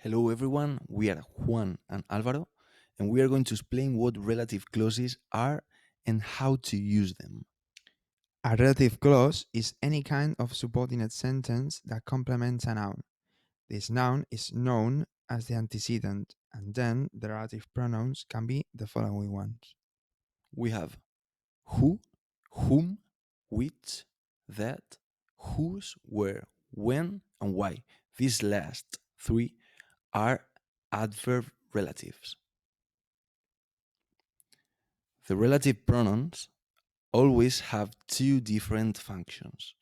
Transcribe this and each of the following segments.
Hello everyone, we are Juan and Alvaro, and we are going to explain what relative clauses are and how to use them. A relative clause is any kind of subordinate sentence that complements a noun. This noun is known as the antecedent, and then the relative pronouns can be the following ones. We have who, whom, which, that, whose, where, when, and why. These last three are adverb relatives. The relative pronouns always have two different functions.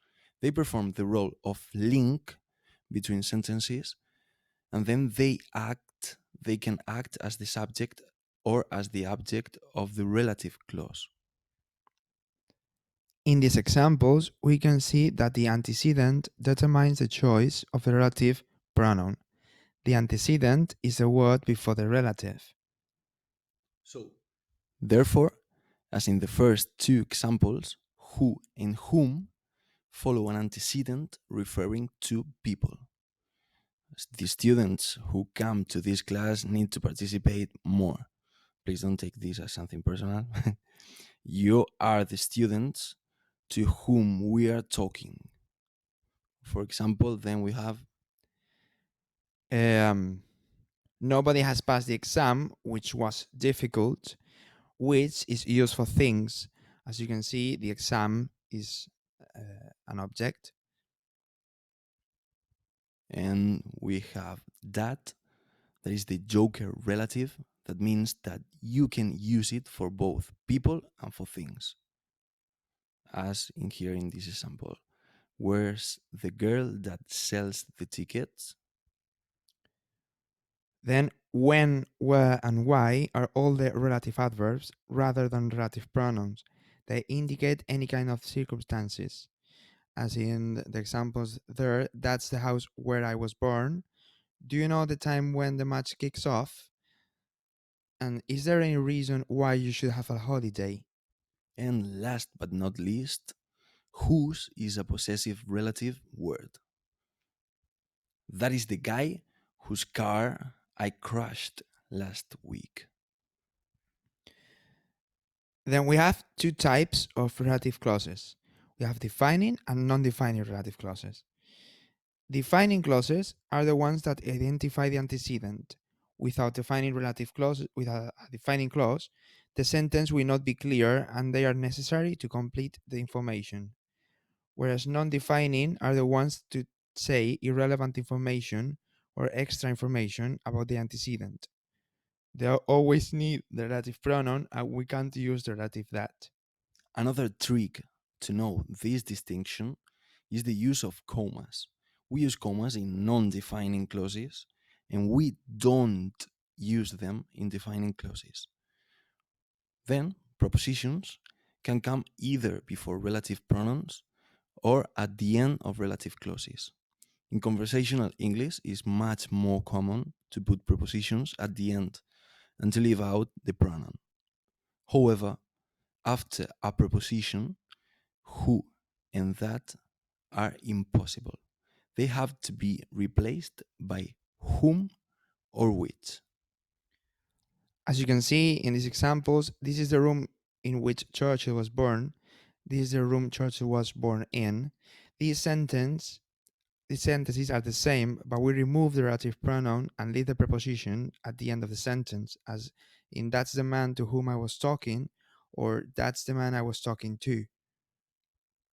They perform the role of link between sentences, and then they can act as the subject or as the object of the relative clause. In these examples, we can see that the antecedent determines the choice of the relative pronoun. The antecedent is the word before the relative. So, therefore, as in the first two examples, who and whom follow an antecedent referring to people. The students who come to this class need to participate more. Please don't take this as something personal. You are the students to whom we are talking. For example, then we have Um, Nobody has passed the exam, which was difficult, which is used for things. As you can see, the exam is an object. and we have that is the joker relative. That means that you can use it for both people and for things, as in here in this example. Where's the girl that sells the tickets? Then when, where, and why are all the relative adverbs rather than relative pronouns. They indicate any kind of circumstances. As in the examples there, that's the house where I was born. Do you know the time when the match kicks off? And is there any reason why you should have a holiday? And last but not least, whose is a possessive relative word. That is the guy whose car I crashed last week. Then we have two types of relative clauses. We have defining and non-defining relative clauses. Defining clauses are the ones that identify the antecedent. Without defining relative clause, with a defining clause, the sentence will not be clear and they are necessary to complete the information. Whereas non-defining are the ones to say irrelevant information or extra information about the antecedent. They always need the relative pronoun and we can't use the relative that. Another trick to know this distinction is the use of commas. We use commas in non defining clauses and we don't use them in defining clauses. Then, propositions can come either before relative pronouns or at the end of relative clauses. In conversational English, it's much more common to put prepositions at the end and to leave out the pronoun. However, after a preposition, who and that are impossible. They have to be replaced by whom or which. As you can see in these examples, this is the room in which Churchill was born. This is the room Churchill was born in. These sentence these sentences are the same, but we remove the relative pronoun and leave the preposition at the end of the sentence, as in that's the man to whom I was talking, or that's the man I was talking to.